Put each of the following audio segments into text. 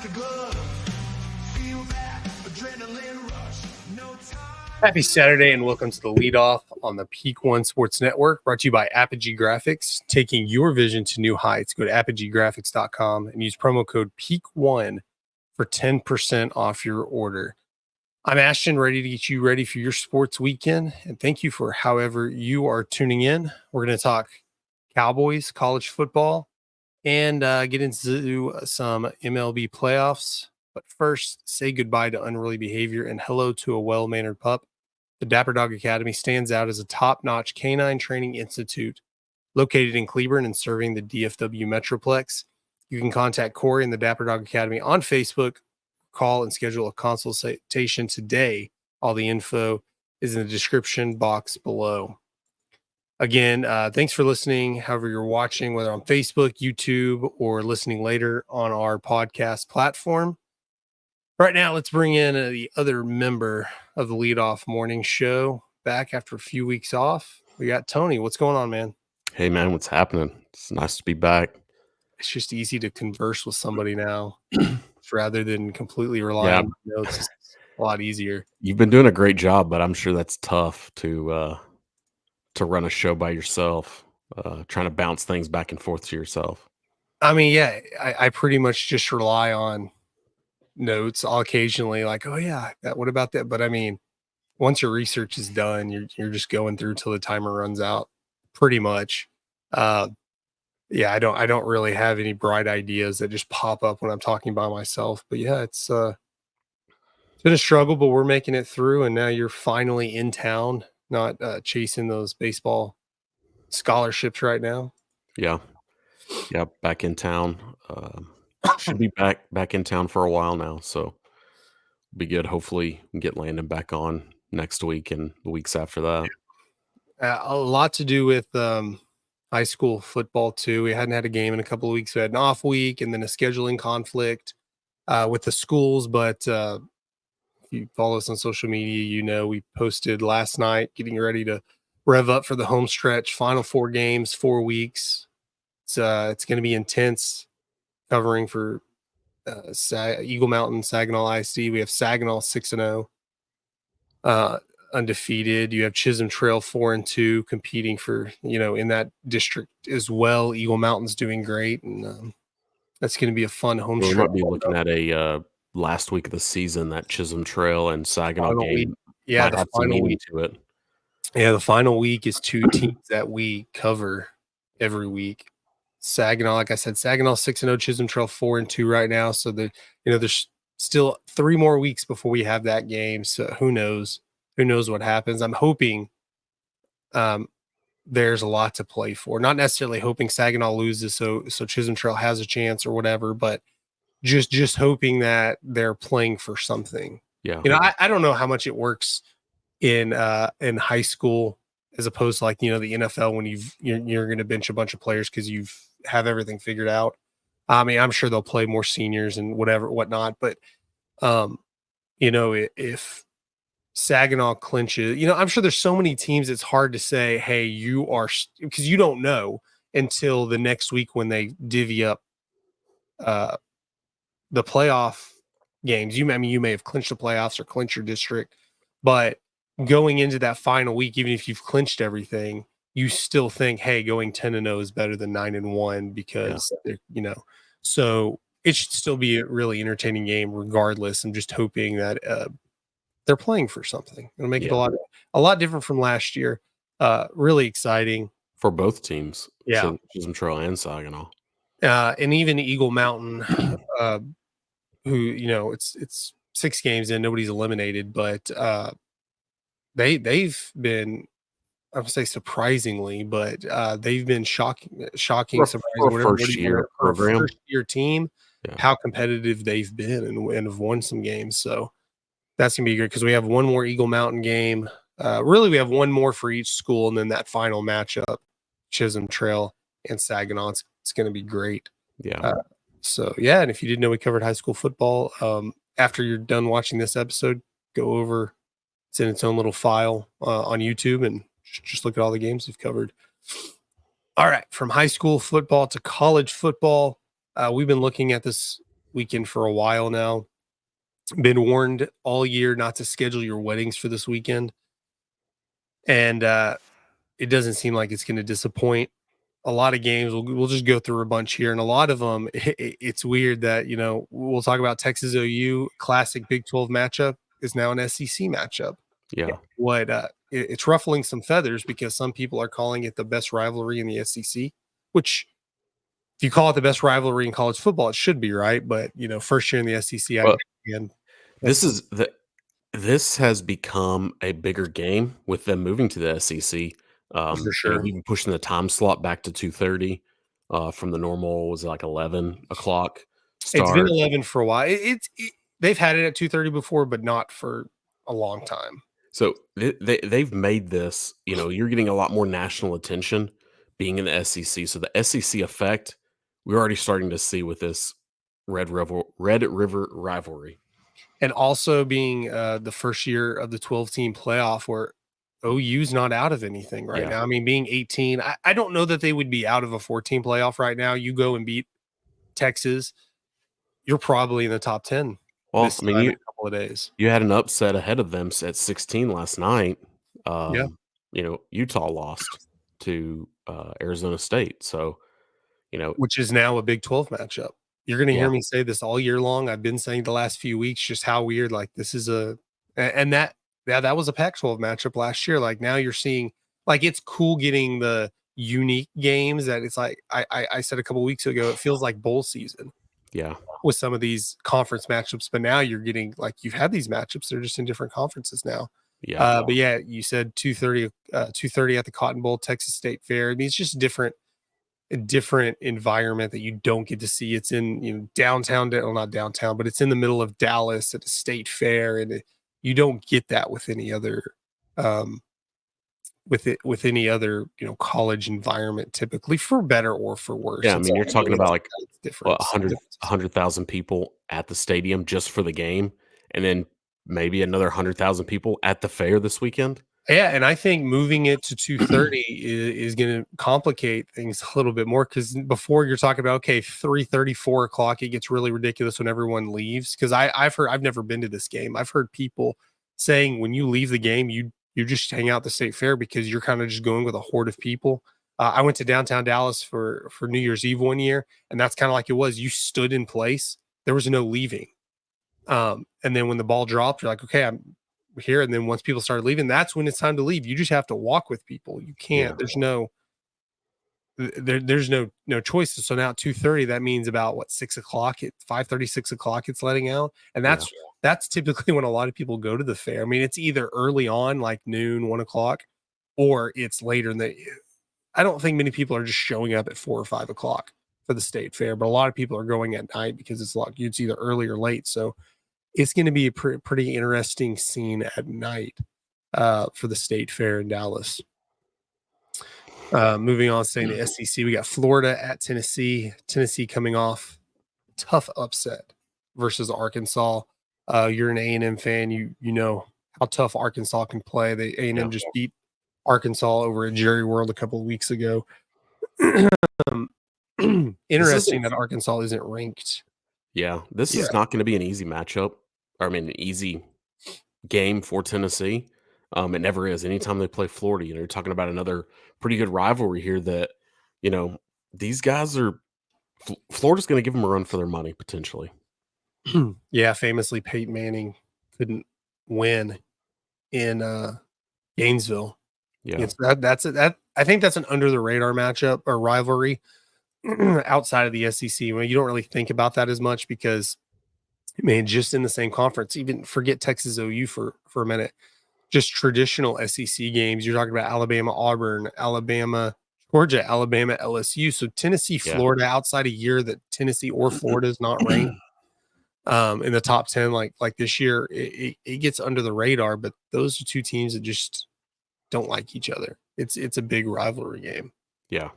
the glove. Feel that adrenaline rush. No time. Happy Saturday and welcome to the Leadoff on the Peak One Sports Network, brought to you by Apogee Grafix, taking your vision to new heights. Go to apogeegrafix.com and use promo code PEAK1 for 10% off your order. I'm Ashton, ready to get you ready for your sports weekend, and thank you for however you are tuning in. We're going to talk Cowboys, college football, and get into some MLB playoffs. But first, say goodbye to unruly behavior and hello to a well-mannered pup. The Dapper Dog Academy stands out as a top-notch canine training institute located in Cleburne and serving the DFW Metroplex. You can contact Korri and the Dapper Dog Academy on Facebook, call and schedule a consultation today. All the info is in the description box below. Again, thanks for listening, however you're watching, whether on Facebook, YouTube, or listening later on our podcast platform. Right now, let's bring in the other member of the Leadoff Morning Show, back after a few weeks off. We got Tony. What's going on, man? Hey, man, what's happening? It's nice to be back. It's just easy to converse with somebody now rather than completely rely on notes. It's a lot easier. You've been doing a great job, but I'm sure that's tough to run a show by yourself, trying to bounce things back and forth to yourself. I mean, yeah, I pretty much just rely on notes. I'll occasionally like, oh yeah, what about that? But I mean, once your research is done, you're just going through till the timer runs out, pretty much. Yeah, I don't really have any bright ideas that just pop up when I'm talking by myself. But yeah, it's been a struggle, but we're making it through. And now you're finally in town, not chasing those baseball scholarships right now. Yeah, back in town. Should be back in town for a while now, so be good. Hopefully, we can get Landon back on next week and the weeks after that. A lot to do with high school football too. We hadn't had a game in a couple of weeks. We had an off week and then a scheduling conflict with the schools. But if you follow us on social media, you know we posted last night, getting ready to rev up for the home stretch. Final 4 games, 4 weeks. It's going to be intense. Covering for Eagle Mountain, Saginaw ISD. We have Saginaw 6-0, undefeated. You have Chisholm Trail 4-2, competing for in that district as well. Eagle Mountain's doing great, and that's going to be a fun home stretch. We might be looking at a last week of the season, that Chisholm Trail and Saginaw final game. Week. Yeah, the final week to it. Yeah, the final week is 2 teams that we cover every week. Saginaw, like I said, Saginaw 6-0, Chisholm Trail 4-2 right now. So there's still 3 more weeks before we have that game. So who knows? Who knows what happens? I'm hoping there's a lot to play for. Not necessarily hoping Saginaw loses, so Chisholm Trail has a chance or whatever, but just hoping that they're playing for something. Yeah, I don't know how much it works in high school as opposed to like the NFL when you're going to bench a bunch of players because you've have everything figured out. I mean, I'm sure they'll play more seniors and whatnot, but if Saginaw clinches, I'm sure there's so many teams it's hard to say, hey, you are, because you don't know until the next week when they divvy up the playoff games. You may have clinched the playoffs or clinched your district, but going into that final week, even if you've clinched everything, you still think, hey, going 10-0 is better than 9-1 because so it should still be a really entertaining game regardless. I'm just hoping that they're playing for something. It'll make it a lot different from last year. Really exciting for both teams. Yeah, Chisholm Trail and Saginaw, and even Eagle Mountain, who it's 6 games in, nobody's eliminated, but they've been, I would say surprisingly, but they've been shocking, surprising. First year team, how competitive they've been and have won some games. So that's gonna be good because we have one more Eagle Mountain game. Really, we have one more for each school, and then that final matchup, Chisholm Trail and Saginaw. It's gonna be great. Yeah. And if you didn't know we covered high school football, after you're done watching this episode, go over. It's in its own little file on YouTube and just look at all the games we've covered. All right. From high school football to college football, we've been looking at this weekend for a while now. Been warned all year not to schedule your weddings for this weekend. And it doesn't seem like it's going to disappoint. A lot of games, we'll just go through a bunch here. And a lot of them, it's weird that, we'll talk about Texas OU, classic Big 12 matchup is now an SEC matchup. Yeah. It's ruffling some feathers because some people are calling it the best rivalry in the SEC, which if you call it the best rivalry in college football, it should be, right. But first year in the SEC, Well, and this has become a bigger game with them moving to the SEC. for sure. Even pushing the time slot back to 2:30 from the normal was it like 11 o'clock It's been start. 11 for a while. They've had it at 2:30 before, but not for a long time. So they've made this. You're getting a lot more national attention being in the SEC. So the SEC effect we're already starting to see with this Red River rivalry. And also being the first year of the 12-team playoff where OU's not out of anything right now. I mean, being 18, I don't know that they would be out of a 14 playoff right now. You go and beat Texas, you're probably in the top 10. Well, I mean, in a couple of days. You had an upset ahead of them at 16 last night. Yeah. Utah lost to Arizona State. So, which is now a Big 12 matchup. You're going to hear me say this all year long. I've been saying the last few weeks just how weird. Like this is that was a Pac-12 matchup last year. Like now you're seeing like it's cool getting the unique games that it's like I said a couple of weeks ago. It feels like bowl season. Yeah. With some of these conference matchups, but now you're getting like you've had these matchups. They're just in different conferences now. Yeah. But yeah, you said 2:30 at the Cotton Bowl, Texas State Fair. I mean, it's just a different environment that you don't get to see. It's in downtown, well, not downtown, but it's in the middle of Dallas at a state fair, and you don't get that with any other with any other college environment, typically, for better or for worse. Yeah, I mean, you're talking about like different 100,000 people at the stadium just for the game, and then maybe another 100,000 people at the fair this weekend. Yeah, and I think moving it to 2:30 is going to complicate things a little bit more because before you're talking about 3:30, 4 o'clock, it gets really ridiculous when everyone leaves. Because I've never been to this game. I've heard people saying when you leave the game, you just hang out at the state fair because you're kind of just going with a horde of people. I went to downtown Dallas for New Year's Eve one year, and that's kind of like it was. You stood in place. There was no leaving. And then when the ball dropped, you're like, okay, I'm here. And then once people started leaving, that's when it's time to leave. You just have to walk with people. You can't. Yeah. There's no choices. So now at 2:30, that means about 6 o'clock at 5:30, 6 o'clock, it's letting out. And that's typically when a lot of people go to the fair. I mean, it's either early on, like noon, 1 o'clock, or it's later in I don't think many people are just showing up at 4 or 5 o'clock for the state fair, but a lot of people are going at night because it's either early or late. So it's going to be a pretty interesting scene at night for the state fair in Dallas. Moving on, staying to SEC, we got Florida at Tennessee. Tennessee coming off tough upset versus Arkansas. You're an A&M fan. You know how tough Arkansas can play. A&M just beat Arkansas over at Jerry World a couple of weeks ago. Interesting that Arkansas isn't ranked. Yeah, this is not going to be an easy matchup. An easy game for Tennessee. It never is. Anytime they play Florida, you're talking about another pretty good rivalry here that, these guys are – Florida's going to give them a run for their money, potentially. Yeah, famously, Peyton Manning couldn't win in Gainesville. Yeah. I think that's an under-the-radar matchup or rivalry outside of the SEC. Well, you don't really think about that as much because – just in the same conference, even forget Texas OU for a minute, just traditional SEC games. You're talking about Alabama, Auburn, Alabama, Georgia, Alabama, LSU. So Tennessee, Florida, outside a year that Tennessee or Florida is not ranked in the top 10, like this year, it gets under the radar, but those are two teams that just don't like each other. It's a big rivalry game. Yeah.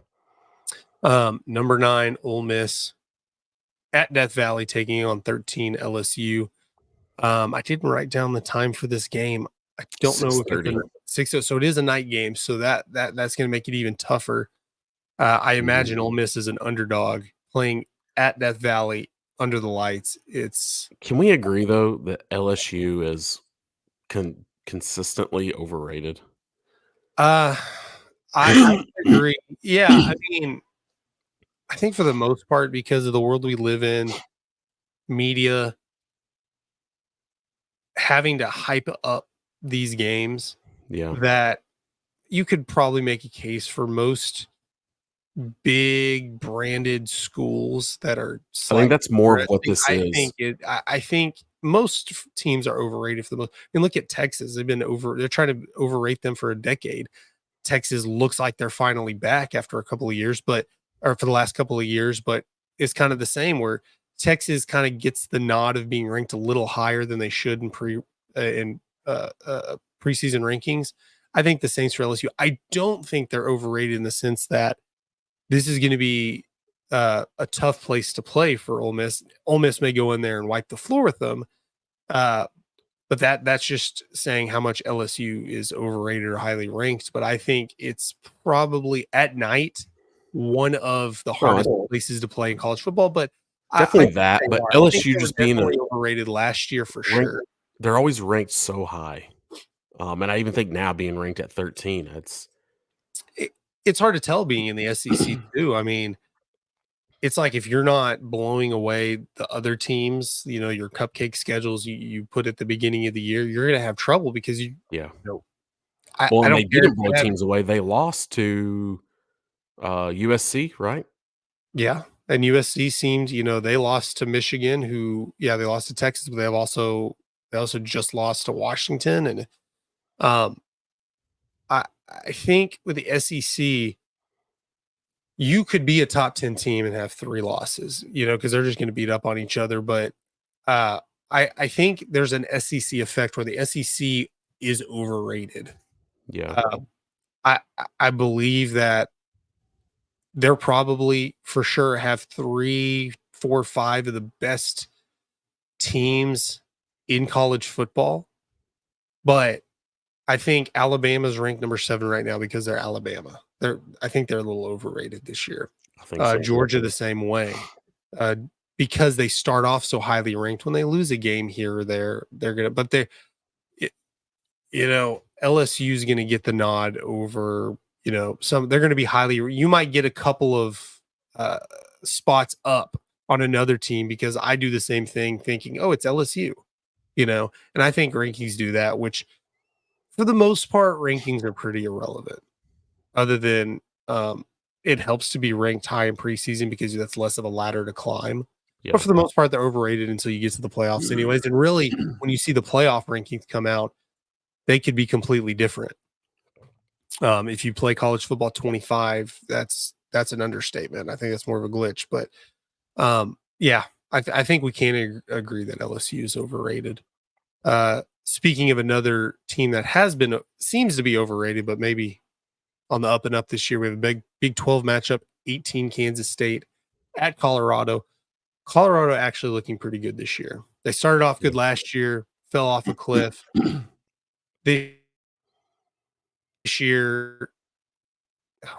Number 9, Ole Miss at Death Valley taking on 13 LSU. I didn't write down the time for this game. I don't know if it's 6. So it is a night game. So that's going to make it even tougher. I imagine Ole Miss is an underdog playing at Death Valley under the lights. Can we agree though that LSU is consistently overrated? I agree. Yeah, I mean, I think for the most part, because of the world we live in, media having to hype up these games, Yeah. that you could probably make a case for most big branded schools that are I think slightly that's more of what interesting. this is. I think most teams are overrated for the most. I mean, look at Texas. They're trying to overrate them for a decade. Texas looks like they're finally back after a couple of years, or for the last couple of years, but it's kind of the same where Texas kind of gets the nod of being ranked a little higher than they should in preseason rankings. I think the Saints for LSU. I don't think they're overrated in the sense that this is going to be a tough place to play for Ole Miss. Ole Miss may go in there and wipe the floor with them, uh, but that's just saying how much LSU is overrated or highly ranked. But I think it's probably at night one of the hardest places to play in college football. But Definitely that, but LSU they were just being definitely overrated last year for sure. They're always ranked so high. And I even think now being ranked at 13, It's hard to tell being in the SEC too. I mean, it's like if you're not blowing away the other teams, your cupcake schedules you put at the beginning of the year, you're going to have trouble because yeah. I Well, and they don't care didn't if blow you have, teams away. They lost to USC, right? yeah. And USC seemed, they lost to Michigan, they lost to Texas, but they also just lost to Washington. And I think with the SEC, you could be a top 10 team and have 3 losses, because they're just going to beat up on each other. But I think there's an SEC effect where the SEC is overrated. Yeah. I believe that they're probably for sure have 3, 4, 5 of the best teams in college football. But I think Alabama's ranked number 7 right now because they're Alabama. I think they're a little overrated this year. I think so. Georgia the same way. Because they start off so highly ranked. When they lose a game here or there, they're gonna. But LSU is gonna get the nod over. They're gonna be highly. You might get a couple of spots up on another team because I do the same thing, thinking, oh, it's LSU. And I think rankings do that, which for the most part, rankings are pretty irrelevant. Other than it helps to be ranked high in preseason because that's less of a ladder to climb. Yeah. But for the most part, they're overrated until you get to the playoffs anyways. And really, when you see the playoff rankings come out, they could be completely different. If you play college football 25, that's an understatement. I think that's more of a glitch. But I think we can agree that LSU is overrated. Speaking of another team that seems to be overrated, but maybe on the up and up this year, we have a Big 12 matchup, 18 Kansas State at Colorado. Colorado actually looking pretty good this year. They started off good last year, fell off a cliff. This year,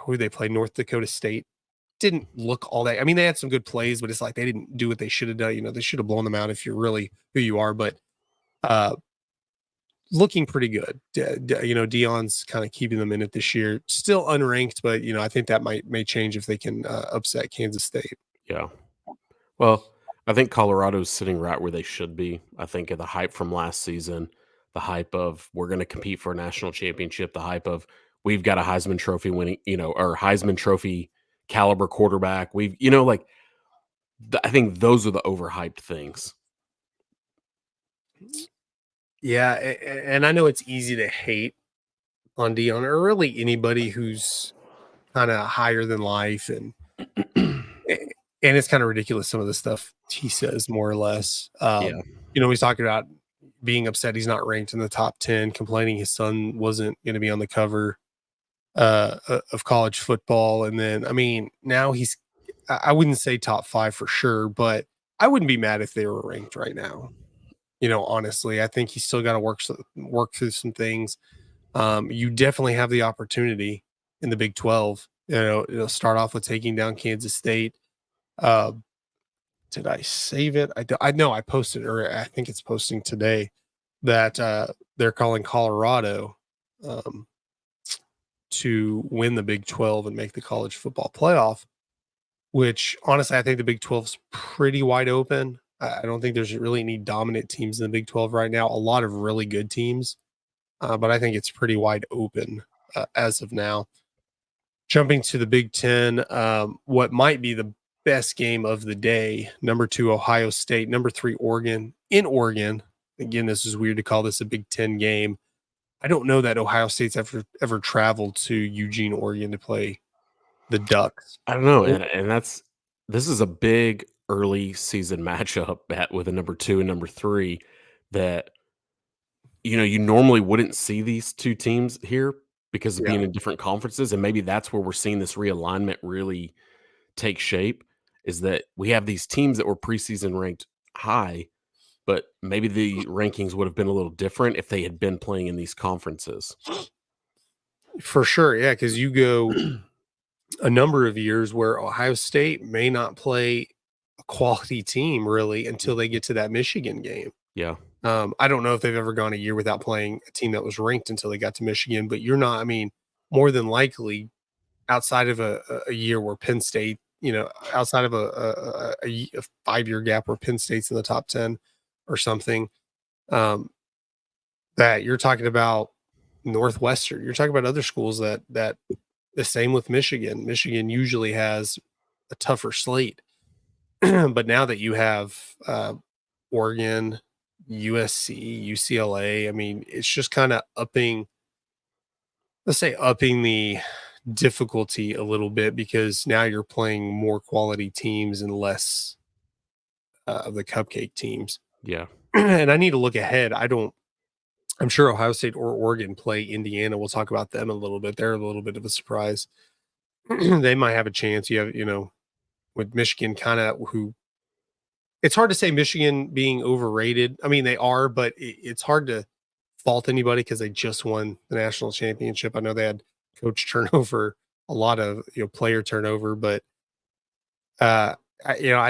who they play? North Dakota State. Didn't look all that. I mean, they had some good plays, but it's like they didn't do what they should have done. They should have blown them out if you're really who you are. But looking pretty good. Deion's kind of keeping them in it this year. Still unranked, but I think that may change if they can upset Kansas State. Yeah. Well, I think Colorado's sitting right where they should be. I think of the hype from last season, the hype of we're going to compete for a national championship, the hype of we've got a Heisman Trophy winning, or Heisman Trophy caliber quarterback. I think those are the overhyped things. Yeah, and I know it's easy to hate on Deion or really anybody who's kind of higher than life, and it's kind of ridiculous some of the stuff he says, more or less. He's talking about being upset he's not ranked in the top 10, complaining his son wasn't going to be on the cover of college football, and then now I wouldn't say top 5 for sure, but I wouldn't be mad if they were ranked right now. Honestly, I think he's still got to work through some things. You definitely have the opportunity in the Big 12. It'll start off with taking down Kansas State. did I save it? I know I posted, or I think it's posting today, that they're calling Colorado to win the Big 12 and make the college football playoff, which honestly, I think the Big 12 is pretty wide open. I don't think there's really any dominant teams in the Big 12 right now. A lot of really good teams, but I think it's pretty wide open as of now. Jumping to the Big 10, what might be the best game of the day: number 2, Ohio State; number 3, Oregon. In Oregon, again, this is weird to call this a Big 10 game. I don't know that Ohio State's ever traveled to Eugene, Oregon to play the Ducks. I don't know, and this is a big early season matchup with a number 2 and number 3 that you normally wouldn't see these two teams here because of Yeah, being in different conferences, and maybe that's where we're seeing this realignment really take shape, is that we have these teams that were preseason ranked high, but maybe the rankings would have been a little different if they had been playing in these conferences. for sure. Yeah, because you go a number of years where Ohio State may not play a quality team really until they get to that Michigan game. Yeah. I don't know if they've ever gone a year without playing a team that was ranked until they got to Michigan, but you're not, I mean, more than likely outside of a year where Penn State, outside of a 5-year gap where Penn State's in the top 10 or something, that you're talking about Northwestern, you're talking about other schools that the same with Michigan. Michigan usually has a tougher slate, but now that you have Oregon, USC, UCLA, I mean, it's just kind of upping the difficulty a little bit because now you're playing more quality teams and less of the cupcake teams. Yeah. And I need to look ahead. I'm sure Ohio State or Oregon play Indiana. We'll talk about them a little bit. They're a little bit of a surprise. They might have a chance. You have, with Michigan who it's hard to say Michigan being overrated. I mean, they are, but it's hard to fault anybody because they just won the national championship. I know they had coach turnover, a lot of player turnover, but I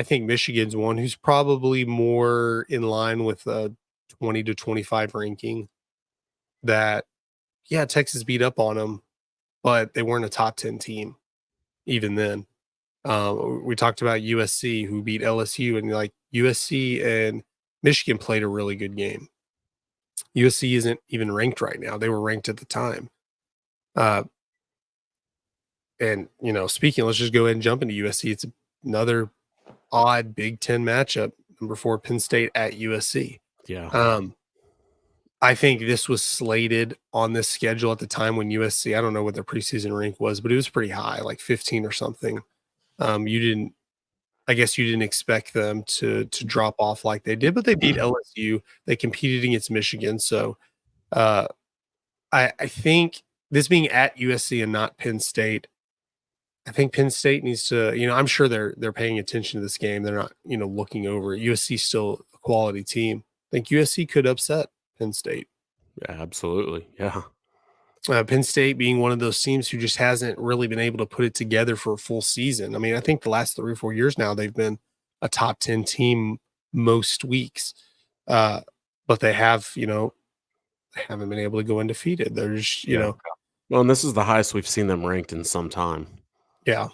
think Michigan's one who's probably more in line with a 20 to 25 ranking. That Texas beat up on them, but they weren't a top 10 team even then. We talked about USC who beat LSU, and like USC and Michigan played a really good game. USC isn't even ranked right now. They were ranked at the time. And speaking, let's just go ahead and jump into USC. It's another odd Big 10 matchup. Number 4, Penn State at USC. Yeah. I think this was slated on this schedule at the time when USC, I don't know what their preseason rank was, but it was pretty high, like 15 or something. I guess you didn't expect them to drop off like they did, but they beat LSU. They competed against Michigan. So I think this being at USC and not Penn State, I think Penn State needs to, I'm sure they're paying attention to this game. They're not, looking over it. USC's still a quality team. I think USC could upset Penn State. Yeah, absolutely. Yeah. Penn State being one of those teams who just hasn't really been able to put it together for a full season. I mean, I think the last 3 or 4 years now, they've been a top 10 team most weeks. But they have, haven't been able to go undefeated. They're just, Well, and this is the highest we've seen them ranked in some time. Yeah.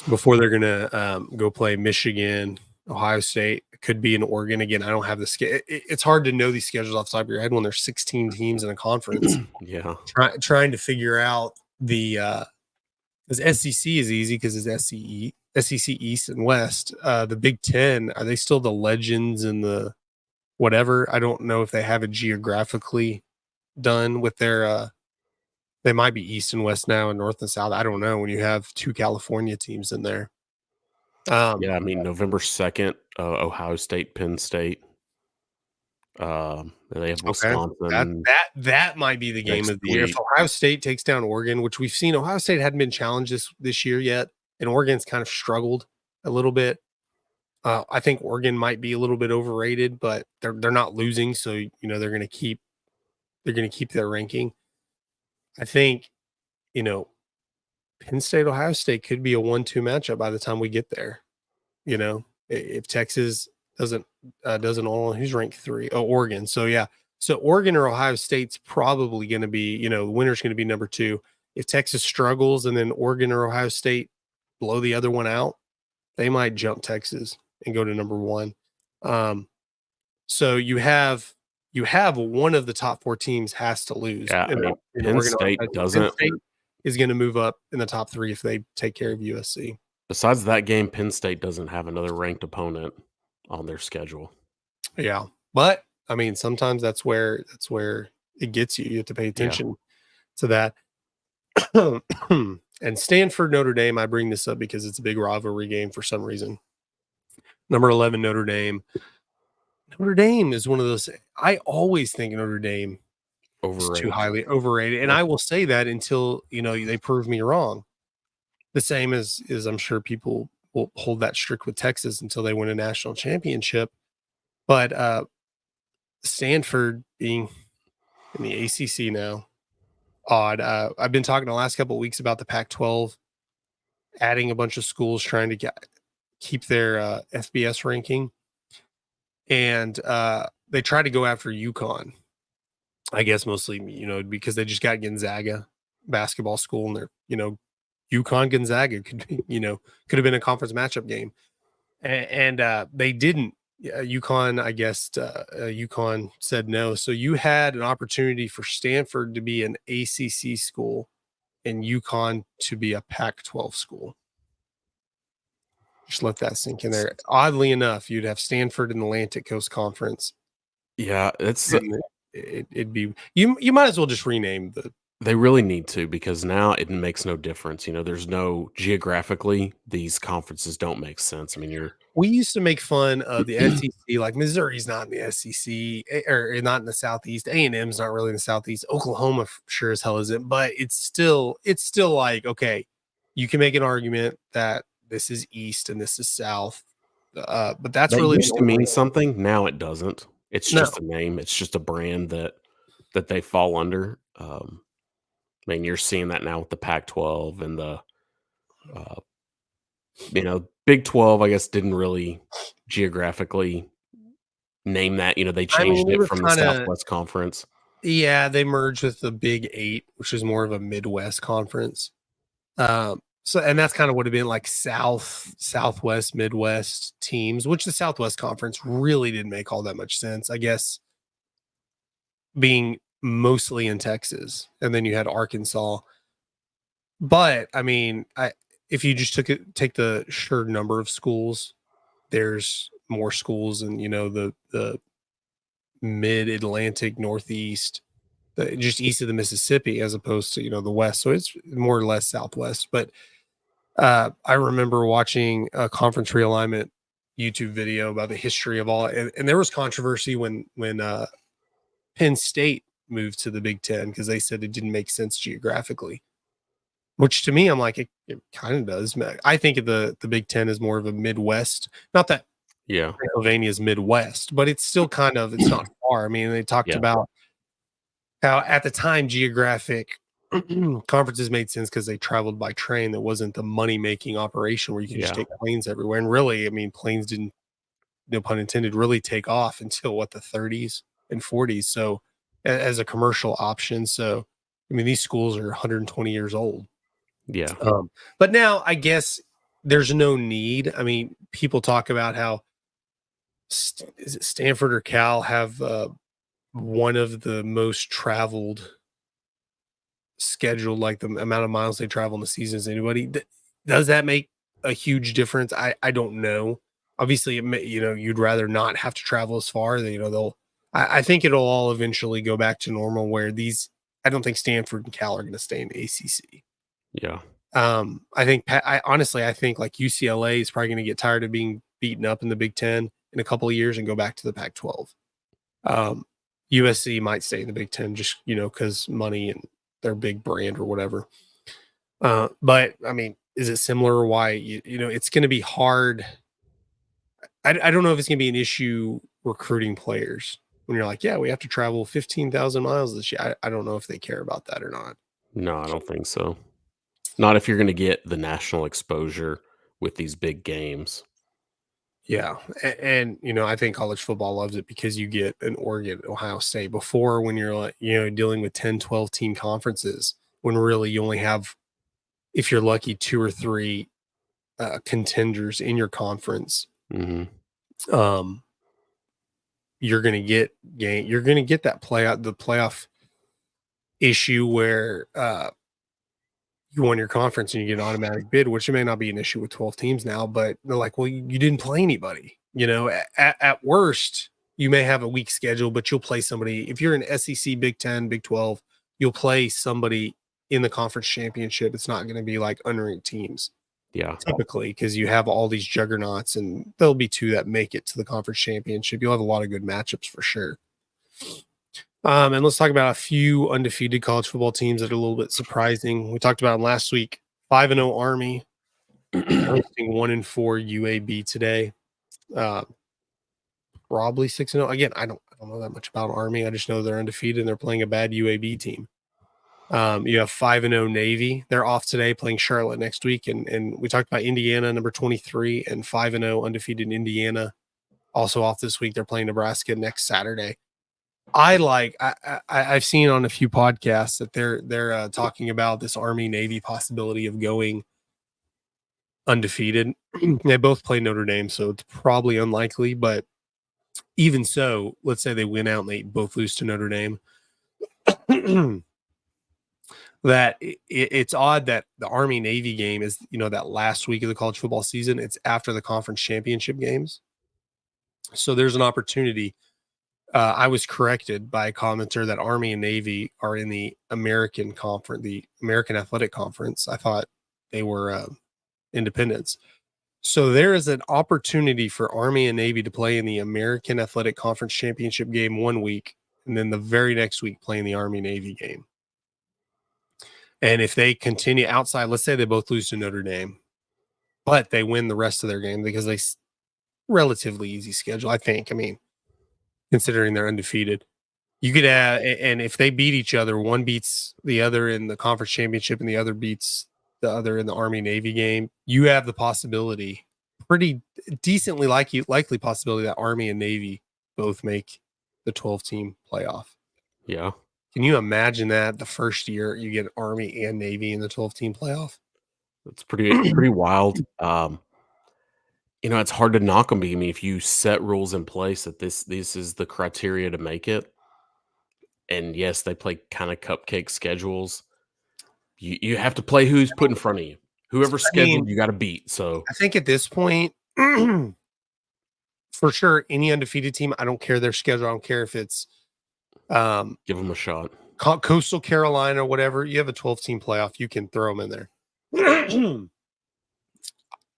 Before they're going to go play Michigan, Ohio State, could be in Oregon again. I don't have the schedule. It's hard to know these schedules off the top of your head when there's 16 teams in a conference. Yeah. Trying to figure out because SEC is easy because it's SEC East and West. The Big 10, are they still the legends and the whatever? I don't know if they have it geographically done with their they might be East and West now and North and South. I don't know when you have 2 California teams in there. Yeah, I mean, November 2nd, Ohio State, Penn State. They have Wisconsin. That might be the game of the year. If Ohio State takes down Oregon, which we've seen, Ohio State hadn't been challenged this year yet, and Oregon's kind of struggled a little bit. I think Oregon might be a little bit overrated, but they're not losing, so they're going to keep their ranking. I think Penn State Ohio State could be a 1-2 matchup by the time we get there. if Texas doesn't on, who's ranked 3? Oh, Oregon. So yeah, so Oregon or Ohio State's probably going to be, the winner's going to be number 2. If Texas struggles and then Oregon or Ohio State blow the other one out, they might jump Texas and go to number 1. So you have one of the top 4 teams has to lose. Yeah, I mean, Penn State doesn't. Penn State is going to move up in the top 3 if they take care of USC. Besides that game, Penn State doesn't have another ranked opponent on their schedule. Yeah, but I mean, sometimes that's where it gets you. You have to pay attention to that. And Stanford, Notre Dame, I bring this up because it's a big rivalry game for some reason. Number 11, Notre Dame. Notre Dame is one of those. I always think Notre Dame is too highly overrated, and I will say that until they prove me wrong. The same as I'm sure people will hold that strict with Texas until they win a national championship. But Stanford being in the ACC now, odd. I've been talking the last couple of weeks about the Pac-12 adding a bunch of schools trying to keep their FBS ranking, and they try to go after UConn. I guess mostly because they just got Gonzaga basketball school, and they're UConn Gonzaga could have been a conference matchup game, and they didn't. UConn, I guess, UConn said no. So you had an opportunity for Stanford to be an ACC school and UConn to be a Pac-12 school. Just let that sink in there. Oddly enough, you'd have Stanford in the Atlantic Coast Conference. Yeah, it'd be you might as well just rename the. They really need to, because now it makes no difference. There's no geographically, these conferences don't make sense. I mean, we used to make fun of the SEC, like Missouri's not in the SEC or not in the Southeast. A&M's not really in the Southeast. Oklahoma sure as hell isn't, but it's still like, okay, you can make an argument that this is East and this is South. But that really used to mean something. Now it doesn't. It's just a name. It's just a brand that they fall under. I mean, you're seeing that now with the Pac-12 and the, Big 12, I guess, didn't really geographically name that. They changed it from the Southwest Conference. Yeah, they merged with the Big 8, which is more of a Midwest conference. And that's kind of what it'd been like Southwest, Midwest teams, which the Southwest Conference really didn't make all that much sense, I guess, being mostly in Texas, and then you had Arkansas. But I mean, if you just take the sheer number of schools, there's more schools in the mid-Atlantic, Northeast, just east of the Mississippi, as opposed to the West. So it's more or less Southwest. But I remember watching a conference realignment YouTube video about the history of all, and there was controversy when Penn State moved to the Big Ten because they said it didn't make sense geographically, which to me, I'm like, it kind of does. I think of the Big Ten is more of a Midwest, not that Pennsylvania is Midwest, but it's still kind of, it's not far. I mean, they talked about how at the time geographic conferences made sense because they traveled by train. That wasn't the money-making operation where you could just take planes everywhere. And really, I mean, planes didn't, no pun intended, really take off until the 30s and 40s. So as a commercial option. So, I mean, these schools are 120 years old. Yeah. But now I guess there's no need. I mean, people talk about how is it Stanford or Cal have one of the most traveled scheduled, like the amount of miles they travel in the season as anybody. Does that make a huge difference? I don't know. Obviously, you'd rather not have to travel as far. I think it'll all eventually go back to normal where I don't think Stanford and Cal are going to stay in the ACC. Yeah. I honestly think like UCLA is probably going to get tired of being beaten up in the Big Ten in a couple of years and go back to the Pac-12. USC might stay in the Big Ten just, because money and their big brand or whatever. But I mean, is it similar or why, it's going to be hard. I don't know if it's going to be an issue recruiting players when you're like, yeah, we have to travel 15,000 miles this year. I don't know if they care about that or not. No, I don't think so. Not if you're going to get the national exposure with these big games. Yeah. And, I think college football loves it because you get an Oregon, Ohio State before when you're like, dealing with 10, 12 team conferences when really you only have, if you're lucky, 2 or 3 contenders in your conference. Mm-hmm. You're going to get that the playoff issue where you won your conference and you get an automatic bid, which may not be an issue with 12 teams now, but they're like, well, you didn't play anybody. At worst, you may have a weak schedule, but you'll play somebody. If you're an SEC, Big 10, Big 12, you'll play somebody in the conference championship. It's not going to be like unranked teams. Yeah. Typically, because you have all these juggernauts, and there'll be 2 that make it to the conference championship. You'll have a lot of good matchups for sure. And let's talk about a few undefeated college football teams that are a little bit surprising. We talked about them last week. 5-0 Army hosting 1-4 UAB today. Probably 6-0. Again, I don't know that much about Army. I just know they're undefeated and they're playing a bad UAB team. You have 5-0 Navy. They're off today, playing Charlotte next week. And we talked about Indiana, number 23, and 5-0 undefeated Indiana, also off this week. They're playing Nebraska next Saturday. I've seen on a few podcasts that they're talking about this Army Navy possibility of going undefeated. They both play Notre Dame, so it's probably unlikely. But even so, let's say they win out and they both lose to Notre Dame. That it's odd that the Army Navy game is that last week of the college football season. It's after the conference championship games, so there's an opportunity. I was corrected by a commenter that Army and Navy are in the American Conference, the American Athletic Conference. I thought they were independents. So there is an opportunity for Army and Navy to play in the American Athletic Conference Championship game one week, and then the very next week play in the Army Navy game. And if they continue outside, let's say they both lose to Notre Dame, but they win the rest of their game because they relatively easy schedule, I think. I mean, considering they're undefeated, you could add, and if they beat each other, one beats the other in the conference championship and the other beats the other in the Army Navy game, you have the possibility, pretty decently likely possibility, that Army and Navy both make the 12-team playoff. Yeah. Can you imagine that the first year you get Army and Navy in the 12-team playoff? It's pretty wild. It's hard to knock them. I mean, if you set rules in place that this is the criteria to make it, and yes, they play kind of cupcake schedules. You have to play who's put in front of you. Whoever's scheduled, you got to beat. So I think at this point, for sure, any undefeated team, I don't care their schedule. I don't care if it's give them a shot. Coastal Carolina or whatever. You have a 12-team playoff. You can throw them in there.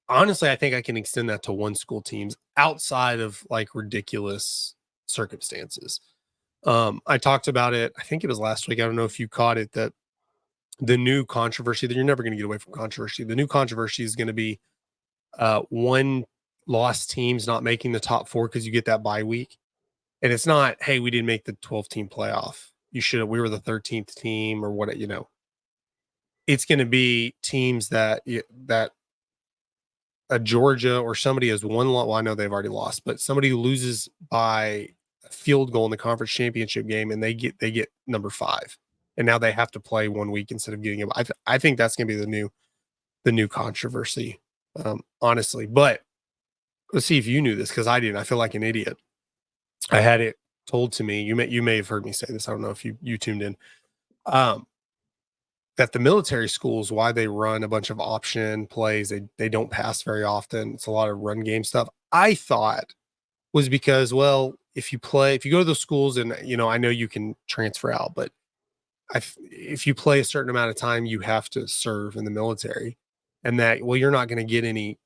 Honestly, I think I can extend that to one school teams outside of like ridiculous circumstances. I talked about it. I think it was last week. I don't know if you caught it, that the new controversy, that you're never going to get away from controversy. The new controversy is going to be one lost teams not making the top 4 because you get that bye week. And it's not, hey, we didn't make the 12-team playoff. We were the 13th team or what, It's going to be teams that a Georgia or somebody has one lot. Well, I know they've already lost, but somebody loses by a field goal in the conference championship game, and they get number 5, and now they have to play 1 week instead of getting it. I think that's going to be the new controversy, honestly. But let's see if you knew this, because I didn't. I feel like an idiot. I had it told to me. You may have heard me say this. I don't know if you tuned in. That the military schools, why they run a bunch of option plays, they don't pass very often. It's a lot of run game stuff. I thought was because, well, if you go to those schools, and I know you can transfer out, but if you play a certain amount of time, you have to serve in the military, and that, well, you're not going to get any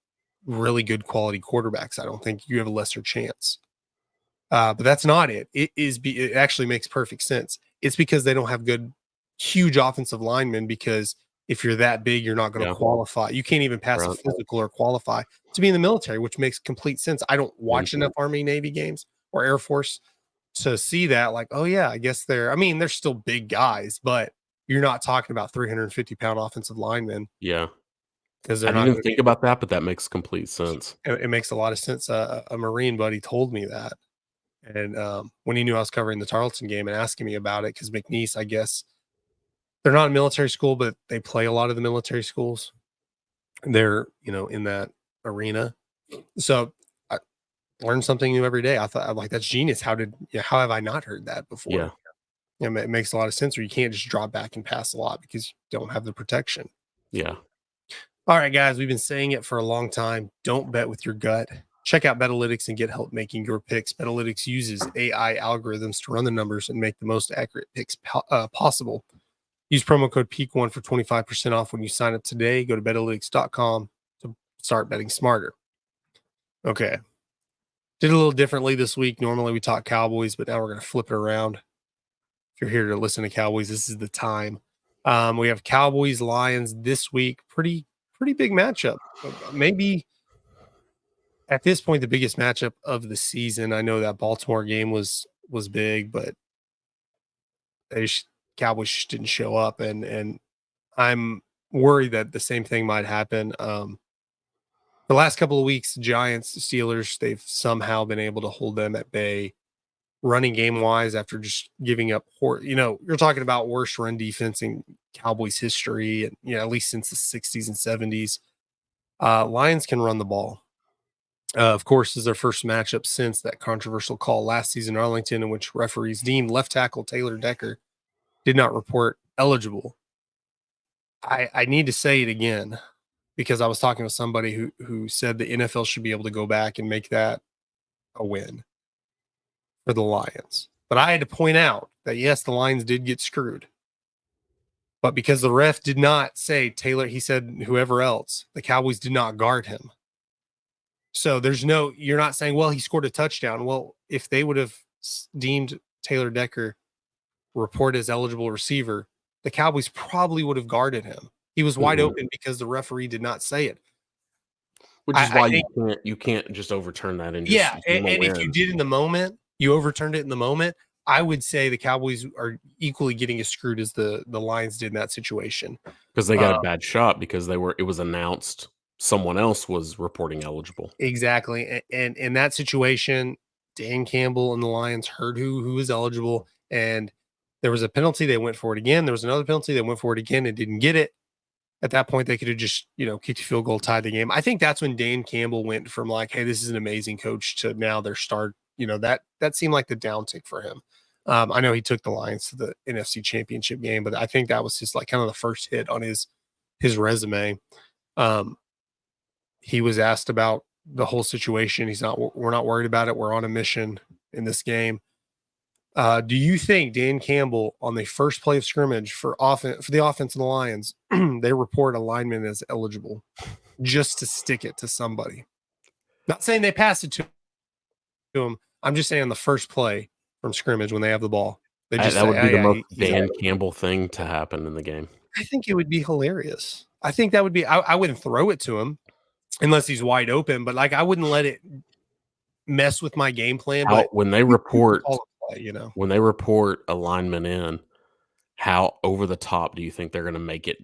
really good quality quarterbacks. I don't think you have a lesser chance. But that's not it. It actually makes perfect sense. It's because they don't have huge offensive linemen, because if you're that big, you're not going to qualify. You can't even pass a physical or qualify to be in the military, which makes complete sense. I don't watch enough Army Navy games or Air Force to see that, like, oh yeah, I guess they're still big guys, but you're not talking about 350-pound offensive linemen. Yeah. because I they're didn't not even going to be. think about that, but that makes complete sense. It makes a lot of sense. A Marine buddy told me that, and when he knew I was covering the Tarleton game and asking me about it, because McNeese, I guess they're not a military school, but they play a lot of the military schools. They're in that arena, so I learn something new every day. I thought, I'm like, that's genius. How have I not heard that Yeah. before? It makes a lot of sense. Where you can't just drop back and pass a lot because you don't have the protection. Yeah. All right, guys, we've been saying it for a long time. Don't bet with your gut. Check out Betalytics and get help making your picks. Betalytics uses AI algorithms to run the numbers and make the most accurate picks possible. Use promo code PEAK1 for 25% off when you sign up today. Go to betalytics.com to start betting smarter. Okay. Did a little differently this week. Normally we talk Cowboys, but now we're going to flip it around. If you're here to listen to Cowboys, this is the time. We have Cowboys Lions this week. Pretty big matchup. Maybe at this point the biggest matchup of the season. I know that Baltimore game was big, but Cowboys just didn't show up, and I'm worried that the same thing might happen. The last couple of weeks, Giants, Steelers, they've somehow been able to hold them at bay running game wise after just giving up. You're talking about worst run defense in Cowboys history, and at least since the 60s and 70s. Lions can run the ball. Of course, is their first matchup since that controversial call last season in Arlington, in which referees deemed left tackle Taylor Decker did not report eligible. I need to say it again, because I was talking to somebody who said the NFL should be able to go back and make that a win for the Lions. But I had to point out that, yes, the Lions did get screwed. But because the ref did not say Taylor, he said whoever else, the Cowboys did not guard him. So you're not saying, well, he scored a touchdown. Well, if they would have deemed Taylor Decker report as eligible receiver, the Cowboys probably would have guarded him. He was wide open because the referee did not say it. Which is why you can't just overturn that and just and if you did in the moment, you overturned it in the moment, I would say the Cowboys are equally getting as screwed as the Lions did in that situation. Because they got a bad shot because it was announced someone else was reporting eligible. Exactly. And in that situation, Dan Campbell and the Lions heard who was eligible, and there was a penalty. They went for it again. There was another penalty. They went for it again and didn't get it. At that point, they could have just, kicked a field goal, tied the game. I think that's when Dan Campbell went from like, hey, this is an amazing coach, to now their start. That seemed like the downtick for him. I know he took the Lions to the NFC Championship game, but I think that was just like kind of the first hit on his resume. He was asked about the whole situation. We're not worried about it. We're on a mission in this game. Do you think Dan Campbell, on the first play of scrimmage for the offense of the Lions, they report a lineman as eligible just to stick it to somebody? Not saying they pass it to him. I'm just saying on the first play from scrimmage when they have the ball, they just that would be the most Dan eligible. Campbell thing to happen in the game. I think it would be hilarious. I think that would be. I wouldn't throw it to him unless he's wide open, but like I wouldn't let it mess with my game plan. But When they report when they report a lineman in, how over the top do you think they're going to make it?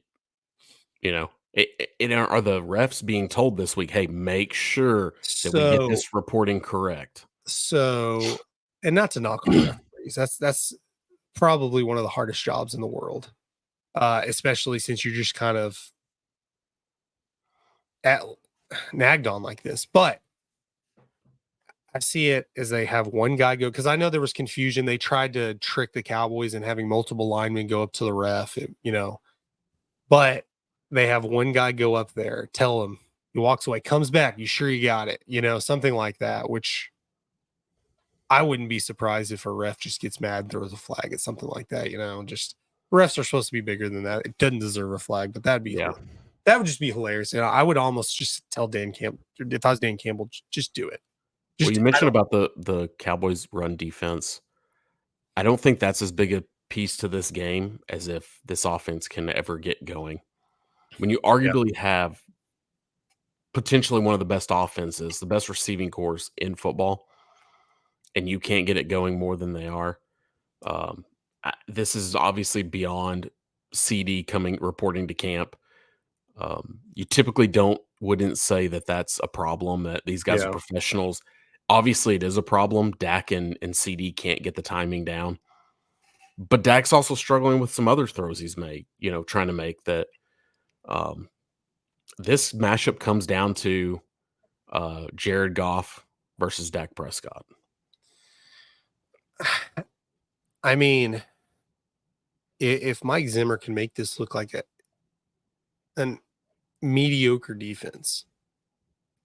Are the refs being told this week, hey, make sure that we get this reporting correct? So, and not to knock on referees, that's probably one of the hardest jobs in the world, especially since you're just kind of nagged on like this. But I see it as they have one guy go, because I know there was confusion. They tried to trick the Cowboys and having multiple linemen go up to the ref, but they have one guy go up there, tell him, he walks away, comes back, you sure you got it? Something like that, which I wouldn't be surprised if a ref just gets mad and throws a flag at something like that. Just refs are supposed to be bigger than that. It doesn't deserve a flag, but that would just be hilarious. I would almost just tell Dan Campbell, if I was Dan Campbell, just do it. Well, you mentioned about the Cowboys' run defense. I don't think that's as big a piece to this game as if this offense can ever get going. When you arguably have potentially one of the best offenses, the best receiving corps in football, and you can't get it going more than they are, this is obviously beyond CD reporting to camp. You typically wouldn't say that that's a problem, that these guys are Yeah. professionals. Obviously, it is a problem. Dak and CD can't get the timing down. But Dak's also struggling with some other throws he's made, trying to make that. This matchup comes down to Jared Goff versus Dak Prescott. I mean, if Mike Zimmer can make this look like an mediocre defense,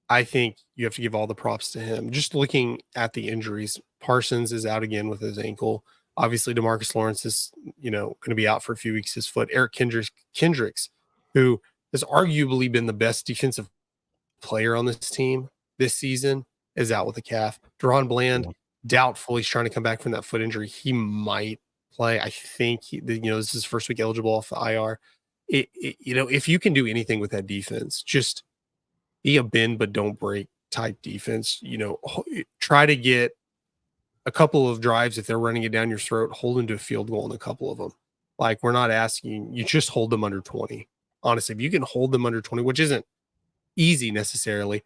I think you have to give all the props to him. Just looking at the injuries, Parsons is out again with his ankle. Obviously, DeMarcus Lawrence is, going to be out for a few weeks. His foot. Eric Kendricks, who has arguably been the best defensive player on this team this season, is out with a calf. Deron Bland, doubtful. He's trying to come back from that foot injury. He might play. I think this is his first week eligible off the IR. If you can do anything with that defense, just be a bend but don't break type defense. Try to get a couple of drives. If they're running it down your throat, hold them to a field goal in a couple of them. Like, we're not asking you, just hold them under 20. Honestly, if you can hold them under 20, which isn't easy necessarily,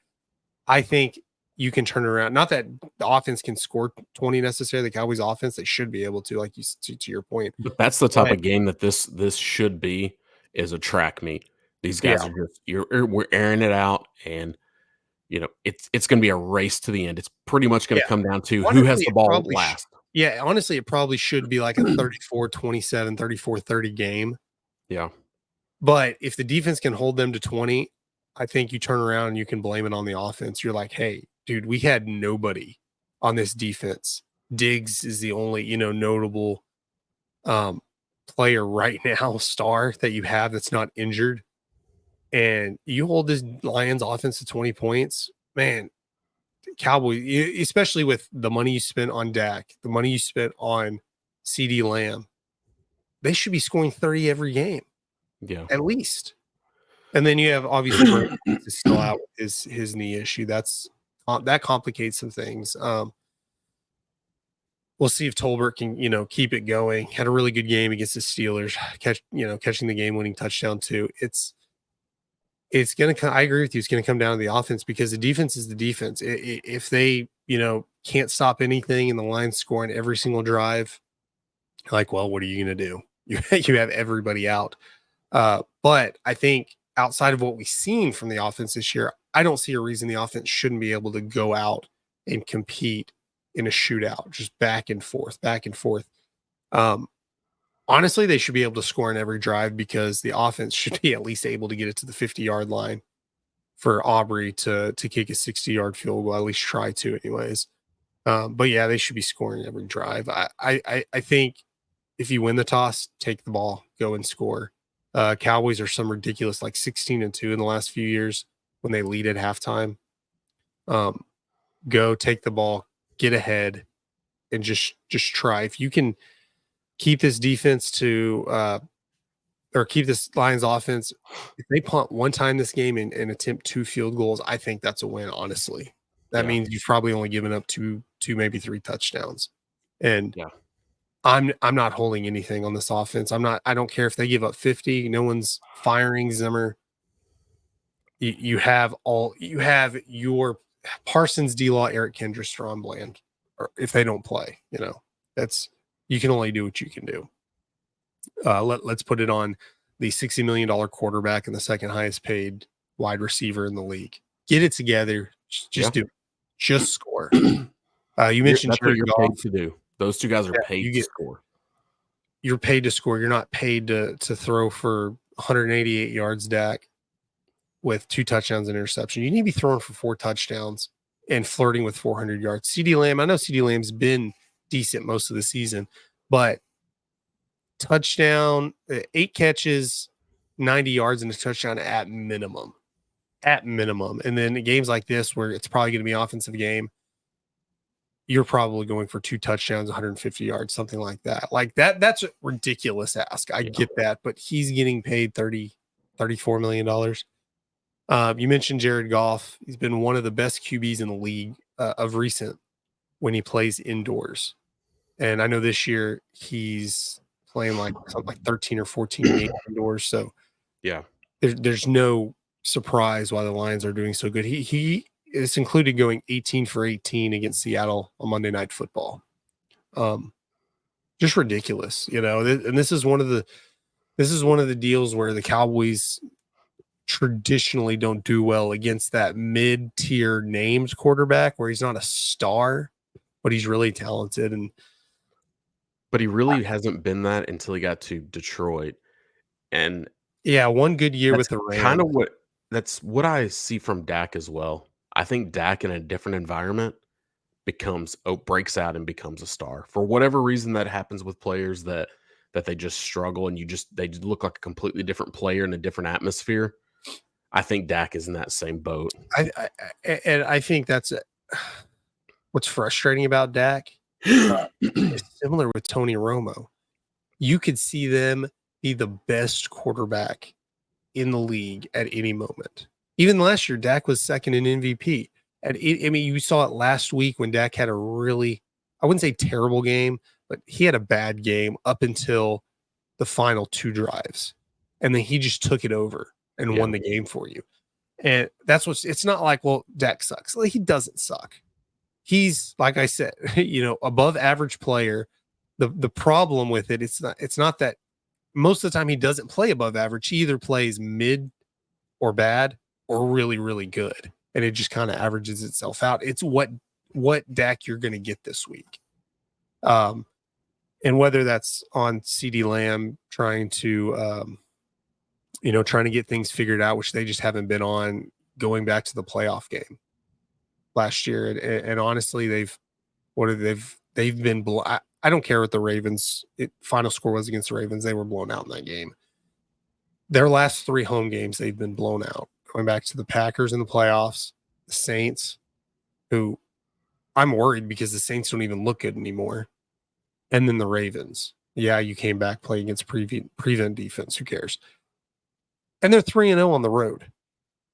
I think you can turn around. Not that the offense can score 20 necessarily. The Cowboys offense, they should be able to, like you to your point. But that's the type of game that this should be, is a track meet. These guys are just we're airing it out, and it's going to be a race to the end. It's pretty much going to come down to who has the ball last. Honestly, it probably should be like a 34-27, 34-30 game. Yeah. But if the defense can hold them to 20, I think you turn around and you can blame it on the offense. You're like, hey, dude, we had nobody on this defense. Diggs is the only, notable player right now, star that you have that's not injured. And you hold this Lions offense to 20 points, man, Cowboys, especially with the money you spent on Dak, the money you spent on CD Lamb, they should be scoring 30 every game. Yeah. At least. And then you have obviously Brady is still out with his knee issue. That complicates some things. We'll see if Tolbert can, keep it going. Had a really good game against the Steelers, catching the game-winning touchdown too. It's going to, I agree with you. It's going to come down to the offense, because the defense is the defense. If they, can't stop anything and the line's scoring every single drive, like, well, what are you going to do? You have everybody out. But I think outside of what we've seen from the offense this year, I don't see a reason the offense shouldn't be able to go out and compete in a shootout, just back and forth. Honestly, they should be able to score in every drive, because the offense should be at least able to get it to the 50-yard line for Aubrey to kick a 60-yard field goal, at least try to anyways. But yeah, they should be scoring every drive. I think if you win the toss, take the ball, go and score. Cowboys are some ridiculous, like 16-2 in the last few years when they lead at halftime. Go take the ball, get ahead, and just try. If you can keep this defense or keep this Lions offense, if they punt one time this game and attempt 2 field goals, I think that's a win, honestly. That means you've probably only given up two, maybe 3 touchdowns. And I'm not holding anything on this offense. I don't care if they give up 50. No one's firing Zimmer. You have your Parsons, D-Law, Eric Kendricks, Deron Bland, or if they don't play, you can only do what you can do. Let's put it on the $60 million quarterback and the second highest paid wide receiver in the league. Get it together. Just do it. Just score. You mentioned that's what Jared you're Goff. paid to do. Those two guys are paid to score. You're paid to score. You're not paid to throw for 188 yards, Dak, with 2 touchdowns and interception. You need to be throwing for 4 touchdowns and flirting with 400 yards. CD Lamb, I know CD Lamb's been decent most of the season, but touchdown, 8 catches, 90 yards, and a touchdown at minimum. And then in games like this, where it's probably going to be an offensive game, you're probably going for 2 touchdowns, 150 yards, something like that. Like that's a ridiculous ask. I get that, but he's getting paid $34 million. You mentioned Jared Goff. He's been one of the best QBs in the league of recent when he plays indoors. And I know this year he's playing like 13 or 14 games indoors. So there's no surprise why the Lions are doing so good. It's included going 18 for 18 against Seattle on Monday Night Football. Just ridiculous, and this is one of the deals where the Cowboys traditionally don't do well against that mid-tier named quarterback where he's not a star, but he's really talented. But he really hasn't been that until he got to Detroit. And yeah, one good year with that's the Rams. kind of that's what I see from Dak as well. I think Dak in a different environment breaks out and becomes a star. For whatever reason that happens with players that they just struggle and they just look like a completely different player in a different atmosphere. I think Dak is in that same boat. I think that's what's frustrating about Dak. Is similar with Tony Romo. You could see them be the best quarterback in the league at any moment. Even last year, Dak was second in MVP. You saw it last week when Dak had a really, I wouldn't say terrible game, but he had a bad game up until the final 2 drives. And then he just took it over and won the game for you. And it's not like, well, Dak sucks. Like, he doesn't suck. He's, like I said, above average player. The problem with it's not that most of the time he doesn't play above average. He either plays mid or bad or really, really good. And it just kind of averages itself out. It's what Dak you're going to get this week. And whether that's on CeeDee Lamb trying to get things figured out, which they just haven't been on going back to the playoff game last year. And honestly, they've been I don't care what the Ravens final score was against the Ravens. They were blown out in that game. Their last 3 home games, they've been blown out. Going back to the Packers in the playoffs, the Saints, who I'm worried because the Saints don't even look good anymore. And then the Ravens. Yeah, you came back playing against prevent defense. Who cares? And they're 3-0 on the road,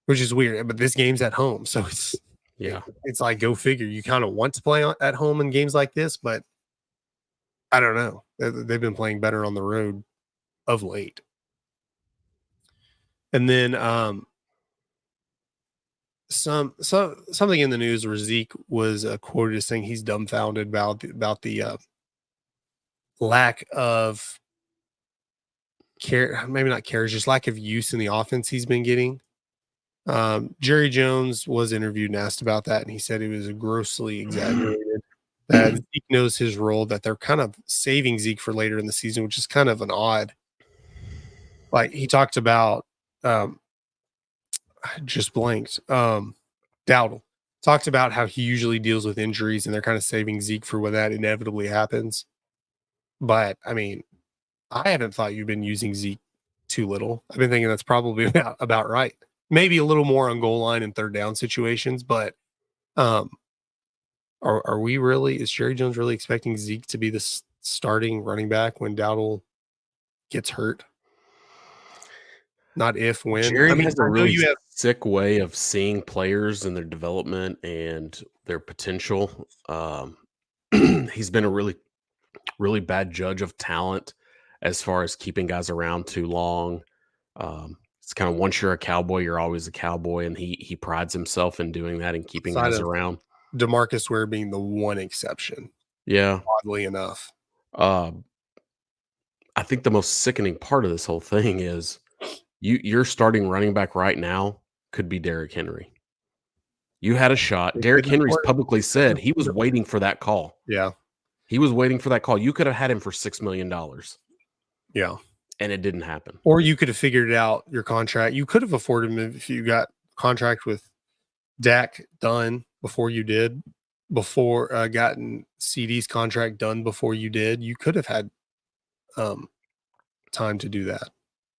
which is weird. But this game's at home. So it's like, go figure. You kind of want to play at home in games like this, but I don't know. They've been playing better on the road of late. And then something in the news where Zeke was quoted as saying he's dumbfounded about the lack of care, maybe not care, just lack of use in the offense he's been getting. Jerry Jones was interviewed and asked about that, and he said it was grossly exaggerated. That Zeke knows his role, that they're kind of saving Zeke for later in the season, which is kind of an odd. Like, he talked about, I just blanked. Dowdle talked about how he usually deals with injuries, and they're kind of saving Zeke for when that inevitably happens. But I mean, I haven't thought you've been using Zeke too little. I've been thinking that's probably about right. Maybe a little more on goal line and third down situations, but are we really? Is Jerry Jones really expecting Zeke to be the starting running back when Dowdle gets hurt? Not if, when. Jerry has a really sick way of seeing players and their development and their potential. He's been a really, really bad judge of talent as far as keeping guys around too long. It's kind of, once you're a Cowboy, you're always a Cowboy, and he prides himself in doing that and keeping guys around. DeMarcus Ware being the one exception. Yeah. Oddly enough. I think the most sickening part of this whole thing is your starting running back right now could be Derrick Henry. You had a shot. Derrick Henry's publicly said he was waiting for that call. Yeah. He was waiting for that call. You could have had him for $6 million. Yeah. And it didn't happen. Or you could have figured out your contract. You could have afforded him if you got contract with Dak done before you did, gotten CD's contract done before you did. You could have had time to do that,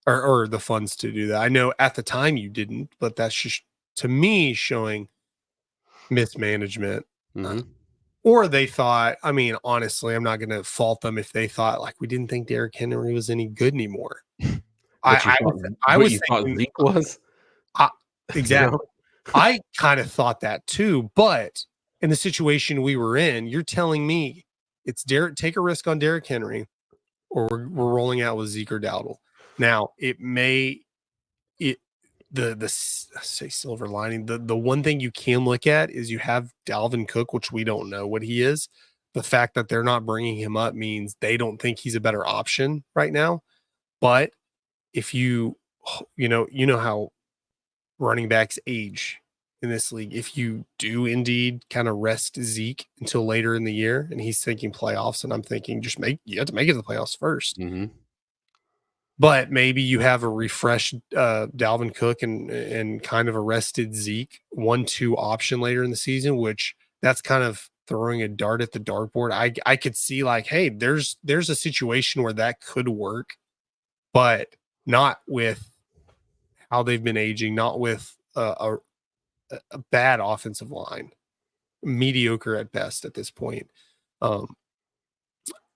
or the funds to do that. I know at the time you didn't, but that's just, to me, showing mismanagement. Or they thought, I mean, honestly, I'm not going to fault them if they thought, like, we didn't think Derrick Henry was any good anymore. I was thinking Zeke was. Exactly. I kind of thought that too, but in the situation we were in, you're telling me it's take a risk on Derrick Henry, or we're rolling out with Zeke or Dowdle. Now, it may say silver lining, the one thing you can look at is you have Dalvin Cook, which we don't know what he is. The fact that they're not bringing him up means they don't think he's a better option right now. But if you know how running backs age in this league, if you do indeed kind of rest Zeke until later in the year, and he's thinking playoffs, and I'm thinking you have to make it to the playoffs first. Mm-hmm. But maybe you have a refreshed Dalvin Cook and kind of a rested Zeke 1-2 option later in the season, which that's kind of throwing a dart at the dartboard. I could see like, hey, there's a situation where that could work, but not with how they've been aging, not with a bad offensive line, mediocre at best at this point.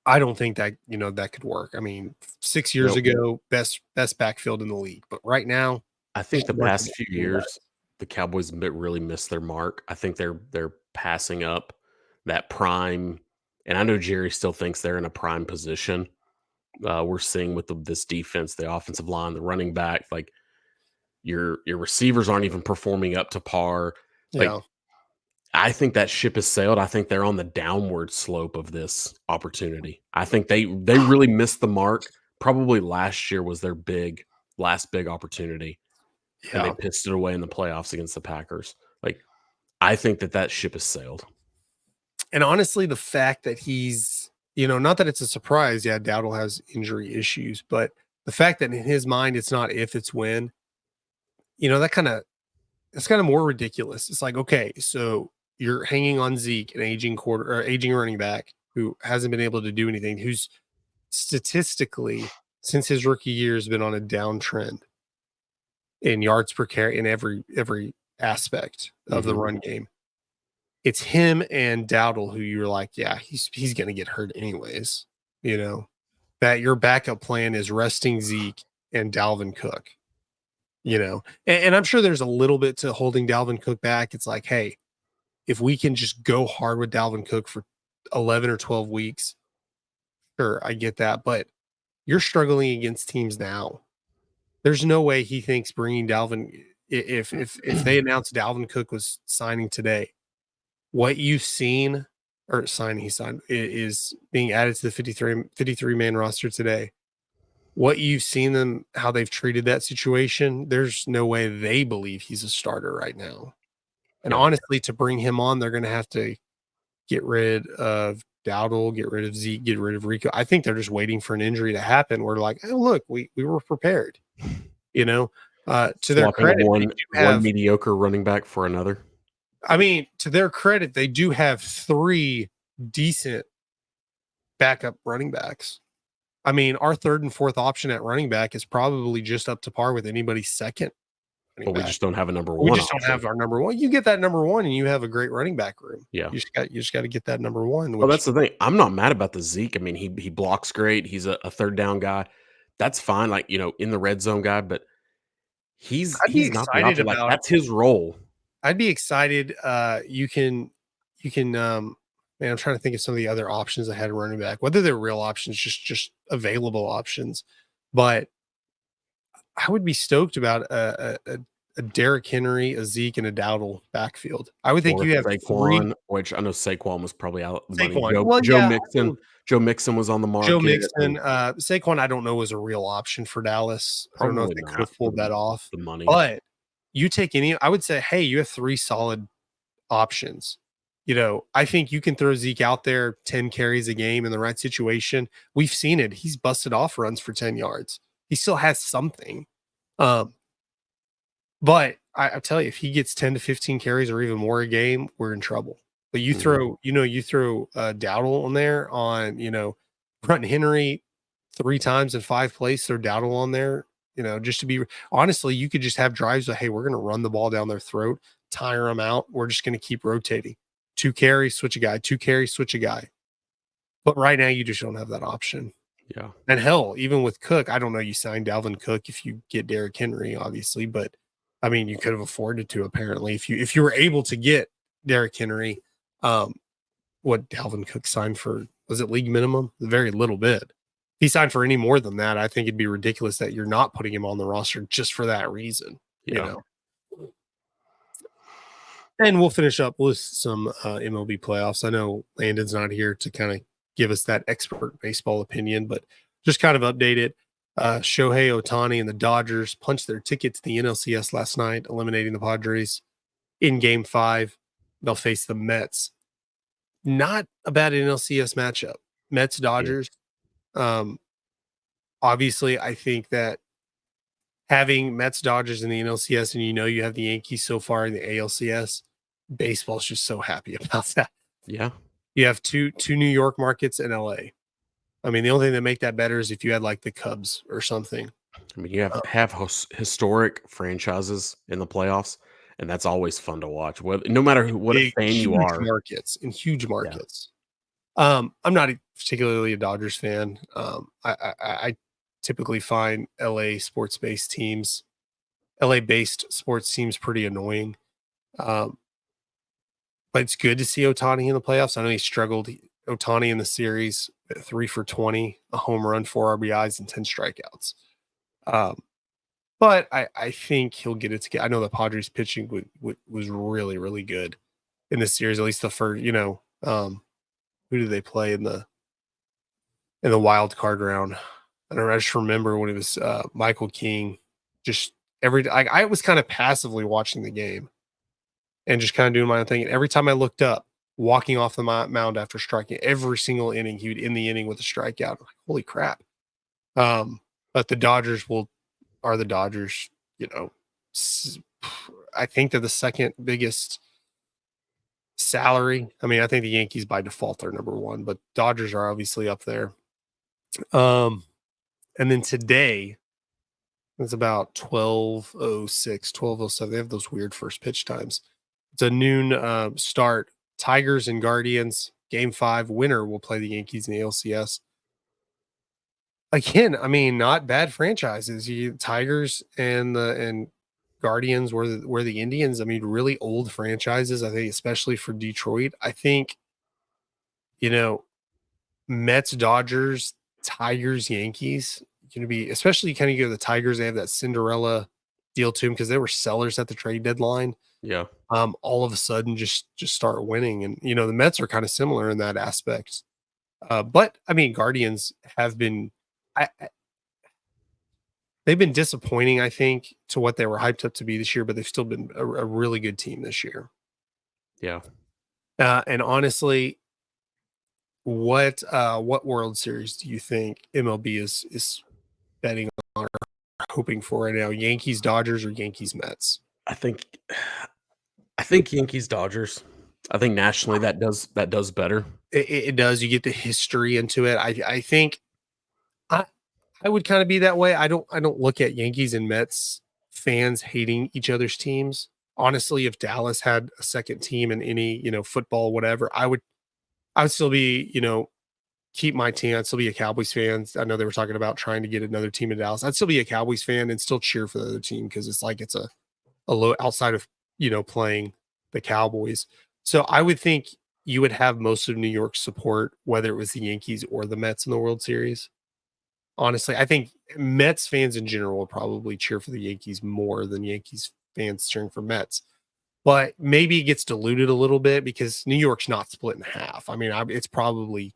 I don't think that that could work. I mean, 6 years ago, best backfield in the league, but right now, I think the past few years, the Cowboys really missed their mark. I think they're passing up that prime, and I know Jerry still thinks they're in a prime position. We're seeing with this defense, the offensive line, the running back, like your receivers aren't even performing up to par. Like, yeah. I think that ship has sailed. I think they're on the downward slope of this opportunity. I think they really missed the mark. Probably last year was their last big opportunity. Yeah. And they pissed it away in the playoffs against the Packers. Like, I think that ship has sailed. And honestly, the fact that he's, not that it's a surprise. Yeah, Dowdle has injury issues, but the fact that in his mind, it's not if, it's when, that's kind of more ridiculous. It's like, okay, so you're hanging on Zeke, an aging running back who hasn't been able to do anything, who's statistically since his rookie year has been on a downtrend in yards per carry in every aspect of the run game. It's him and Dowdle who you're like, yeah, he's going to get hurt anyways. That your backup plan is resting Zeke and Dalvin Cook. And I'm sure there's a little bit to holding Dalvin Cook back. It's like, hey, if we can just go hard with Dalvin Cook for 11 or 12 weeks, sure, I get that. But you're struggling against teams now. There's no way he thinks bringing Dalvin, if they announced Dalvin Cook was signing today, what you've seen or he signed is being added to the 53 man roster today. What you've seen them, how they've treated that situation, there's no way they believe he's a starter right now. And honestly, to bring him on, they're going to have to get rid of Dowdle, get rid of Zeke, get rid of Rico. I think they're just waiting for an injury to happen. We're like, oh, look, we were prepared. To their credit, one mediocre running back for another. I mean, to their credit, they do have 3 decent backup running backs. I mean, our 3rd and 4th option at running back is probably just up to par with anybody's second. But we just don't have a number one. We just don't have our number one. You get that number one, and you have a great running back room. Yeah, you just got to get that number one. Well, that's the thing. I'm not mad about the Zeke. I mean, he blocks great. He's a 3rd down guy. That's fine. Like, in the red zone guy, but he's not the option. Like, that's his role. I'd be excited. You can. Man, I'm trying to think of some of the other options I had running back, whether they're real options, just available options. But I would be stoked about a Derrick Henry, a Zeke, and a Dowdle backfield. I would think you have Saquon, which I know Saquon was probably out. Joe Mixon was on the market. Joe Mixon, Saquon, I don't know, was a real option for Dallas. I don't know if they could have pulled that off. The money, but you take I would say, hey, you have 3 solid options. I think you can throw Zeke out there 10 carries a game in the right situation. We've seen it. He's busted off runs for 10 yards. He still has something. But I tell you, if he gets 10 to 15 carries or even more a game, we're in trouble. But you throw Dowdle on there run Henry 3 times in 5 plays, throw Dowdle on there, just to be honestly, you could just have drives of, hey, we're going to run the ball down their throat, tire them out. We're just going to keep rotating. 2 carries, switch a guy, 2 carries, switch a guy. But right now you just don't have that option. Yeah. And hell, even with Cook, I don't know, you signed Dalvin Cook if you get Derrick Henry, obviously, but I mean, you could have afforded to, apparently, if you were able to get Derrick Henry, what Dalvin Cook signed for, was it league minimum? Very little bit. If he signed for any more than that, I think it'd be ridiculous that you're not putting him on the roster just for that reason. You know. And we'll finish up with some MLB playoffs. I know Landon's not here to kind of give us that expert baseball opinion, but just kind of update it. Shohei Ohtani and the Dodgers punched their ticket to the NLCS last night, eliminating the Padres in Game 5. They'll face the Mets. Not a bad NLCS matchup. Mets Dodgers. Obviously, I think that having Mets Dodgers in the NLCS and you have the Yankees so far in the ALCS, baseball's just so happy about that. Yeah. You have two New York markets and LA. I mean, the only thing that make that better is if you had like the Cubs or something. I mean, you have historic franchises in the playoffs, and that's always fun to watch. No matter what fan you are, huge markets. Yeah. I'm not particularly a Dodgers fan. I typically find LA sports-based teams, LA-based sports teams, pretty annoying. But it's good to see Ohtani in the playoffs. I know he struggled. Ohtani in the series, 3 for 20, a home run, 4 RBIs, and 10 strikeouts. But I think he'll get it together. I know the Padres pitching was really, really good in this series. At least the first, who did they play in the wild card round? I just remember when it was Michael King. Just I was kind of passively watching the game and just kind of doing my own thing. And every time I looked up, walking off the mound after striking, every single inning, he would end the inning with a strikeout. I'm like, holy crap. But the Dodgers are the Dodgers, I think they're the second biggest salary. I mean, I think the Yankees by default are number one, but Dodgers are obviously up there. And then today, it's about 12:06, 12:07. They have those weird first pitch times. It's a noon start. Tigers and Guardians, Game 5. Winner will play the Yankees in the ALCS. Again, I mean, not bad franchises. Tigers and Guardians were the Indians. I mean, really old franchises. I think, especially for Detroit. I think, Mets, Dodgers, Tigers, Yankees, going to be, especially kind of go to the Tigers. They have that Cinderella deal to them because they were sellers at the trade deadline. Yeah. All of a sudden just start winning. And, the Mets are kind of similar in that aspect. But I mean, Guardians have been, they've been disappointing, I think, to what they were hyped up to be this year, but they've still been a really good team this year. Yeah. And honestly, what World Series do you think MLB is betting on or hoping for right now? Yankees, Dodgers, or Yankees, Mets? I think Yankees, Dodgers. I think nationally that does better. It does. You get the history into it. I think I would kind of be that way. I don't look at Yankees and Mets fans hating each other's teams. Honestly, if Dallas had a second team in any, football, whatever, I would still be, keep my team. I'd still be a Cowboys fan. I know they were talking about trying to get another team in Dallas. I'd still be a Cowboys fan and still cheer for the other team because it's like it's a low outside of, playing the Cowboys. So I would think you would have most of New York's support, whether it was the Yankees or the Mets in the World Series. Honestly, I think Mets fans in general will probably cheer for the Yankees more than Yankees fans cheering for Mets. But maybe it gets diluted a little bit because New York's not split in half. I mean, it's probably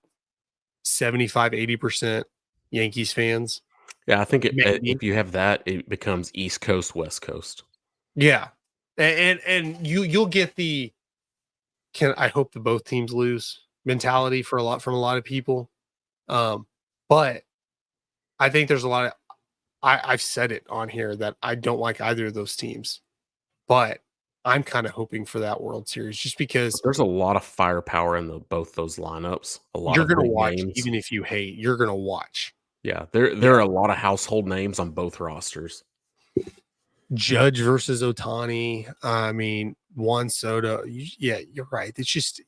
75, 80% Yankees fans. Yeah, I think if you have that, it becomes East Coast, West Coast. Yeah. And you'll get the I hope that both teams lose mentality from a lot of people. But I think there's a lot of I've said it on here that I don't like either of those teams. But I'm kind of hoping for that World Series just because there's a lot of firepower in both those lineups. A lot you're of going to watch, names. even if you hate, you're going to watch. Yeah, there are a lot of household names on both rosters. Judge versus Ohtani. I mean, Juan Soto. Yeah, you're right. It's just,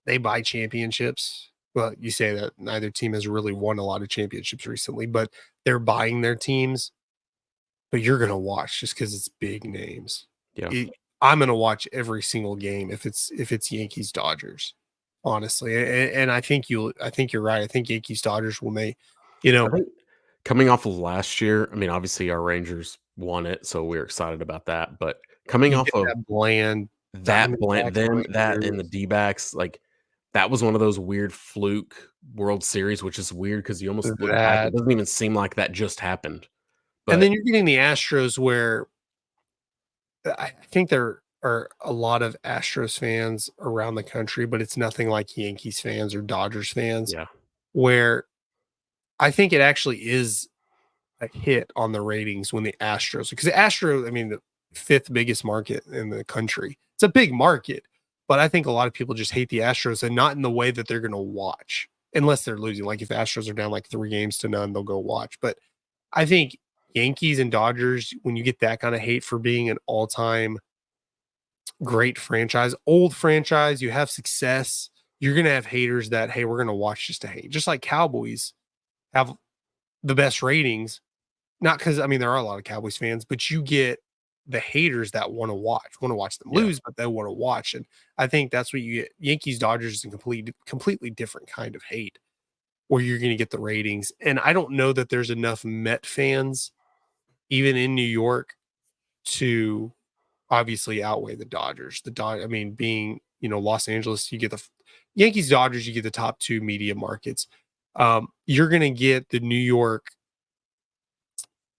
they buy championships. Well, you say that neither team has really won a lot of championships recently, but they're buying their teams. But you're going to watch just because it's big names. Yeah. I'm going to watch every single game if it's Yankees Dodgers, honestly. And I think you're right. I think Yankees Dodgers will You I know, think coming off of last year, I mean, obviously our Rangers won it, so we're excited about that. But coming you off get of that bland that blend, Diamondbacks, them, that, and the Rangers, D-backs, like that was one of those weird fluke World Series, which is weird because you almost look back, it that, doesn't even seem like that just happened. and But then you're getting the Astros where I think there are a lot of Astros fans around the country, but it's nothing like Yankees fans or Dodgers fans, yeah, where I think it actually is a hit on the ratings when the Astros, because the Astros, I mean, the fifth biggest market in the country. It's a big market, but I think a lot of people just hate the Astros and not in the way that they're going to watch unless they're losing. Like if the Astros are down like 3 games to none, they'll go watch. But I think Yankees and Dodgers, when you get that kind of hate for being an all time great franchise, old franchise, you have success, you're going to have haters that, hey, we're going to watch just to hate. Just like Cowboys have the best ratings. Not because I mean there are a lot of Cowboys fans, but you get the haters that want to watch them yeah, lose, but they want to watch. And I think that's what you get. Yankees Dodgers is a completely different kind of hate where you're going to get the ratings. And I don't know that there's enough Met fans, even in New York, to obviously outweigh the Dodgers. I mean, being Los Angeles, you get the Yankees Dodgers, you get the top two media markets. You're going to get the New York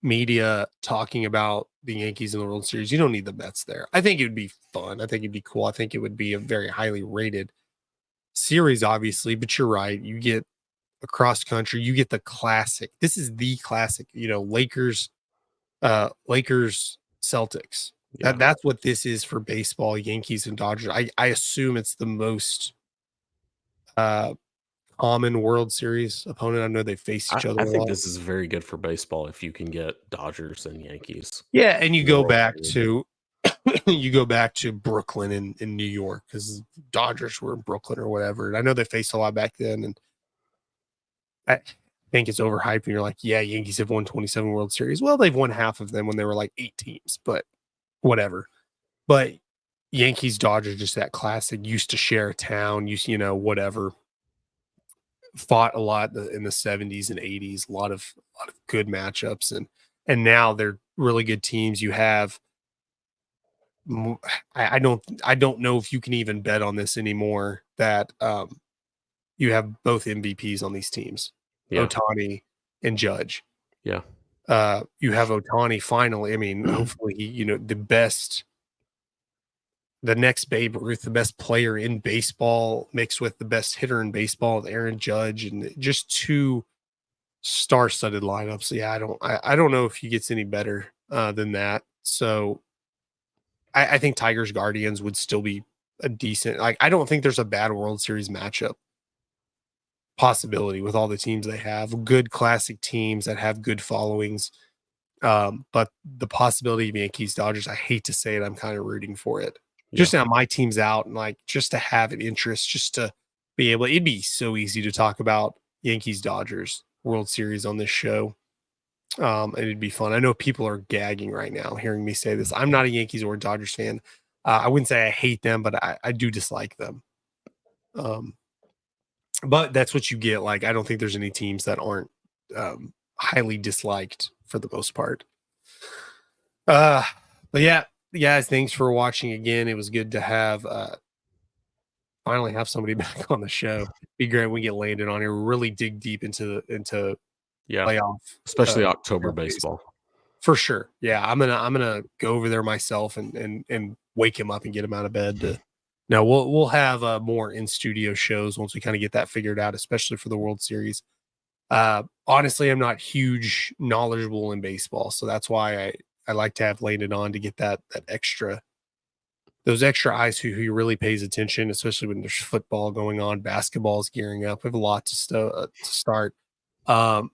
media talking about the Yankees in the World Series. You don't need the Mets there. I think it would be fun. I think it'd be cool. I think it would be a very highly rated series, obviously, but you're right. You get across country, you get the classic. This is the classic, Lakers Celtics. yeah. That's what this is for baseball, Yankees and Dodgers. I assume it's the most uh common World Series opponent. I know they face each other I a think lot. this is very good for baseball if you can get Dodgers and Yankees Yeah, and you in the go World back Series. to you go back to Brooklyn in New York because Dodgers were in Brooklyn or whatever. And I know they faced a lot back then, and I think it's overhyped. And you're like, yeah, Yankees have won 27 World Series. Well, they've won half of them when they were like 8 teams, but whatever. But Yankees Dodgers just that classic. Used to share a town. Whatever. Fought a lot in the 70s and 80s. A lot of good matchups, and now they're really good teams. You have I don't know if you can even bet on this anymore that you have both MVPs on these teams, Yeah, Otani and Judge. yeah, You have Otani finally. I mean, hopefully, the next Babe Ruth, the best player in baseball, mixed with the best hitter in baseball, Aaron Judge, and just two star-studded lineups. Yeah, I don't know if he gets any better than that. So I think Tigers Guardians would still be a decent. Like I don't think there's a bad World Series matchup possibility with all the teams they have. Good classic teams that have good followings. But the possibility of Yankees Dodgers, I hate to say it, I'm kind of rooting for it. yeah, Just now my team's out and like just to have an interest, just to be able. It'd be so easy to talk about Yankees Dodgers World Series on this show. And it'd be fun. I know people are gagging right now hearing me say this. I'm not a Yankees or Dodgers fan. I wouldn't say I hate them, but I do dislike them. Um, but that's what you get. Like, I don't think there's any teams that aren't highly disliked for the most part. Uh, but yeah, guys, thanks for watching again. It was good to have finally have somebody back on the show. Be great when we get Landon on here. Really dig deep into yeah. playoff, Especially October playoff baseball. baseball. For sure. Yeah, I'm gonna go over there myself and wake him up and get him out of bed to now we'll have more in studio shows once we kind of get that figured out, especially for the World Series. Honestly, I'm not huge knowledgeable in baseball, so that's why I like to have Landon on to get that extra those extra eyes who really pays attention, especially when there's football going on, basketball's gearing up. We have a lot to start. Um,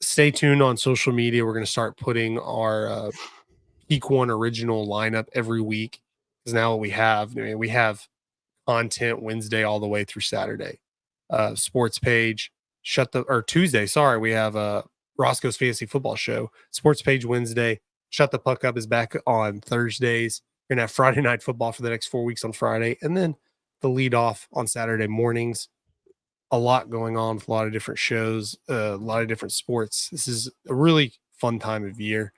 Stay tuned on social media. We're going to start putting our Peak One original lineup every week because now what we have, I mean, we have content Wednesday all the way through Saturday. Sports page, Tuesday. Sorry, we have Roscoe's Fantasy Football Show. Sports page Wednesday. Shut the Puck Up is back on Thursdays. We're gonna have Friday night football for the next 4 weeks on Friday, and then the lead off on Saturday mornings. a lot going on with a lot of different shows, a lot of different sports. This is a really fun time of year.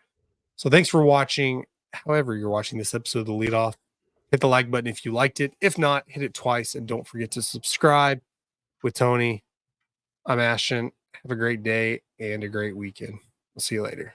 So thanks for watching. However, you're watching this episode of the Leadoff. Hit the like button if you liked it. If not, hit it twice, and don't forget to subscribe. With Tony, I'm Ashton. Have a great day and a great weekend. We'll see you later.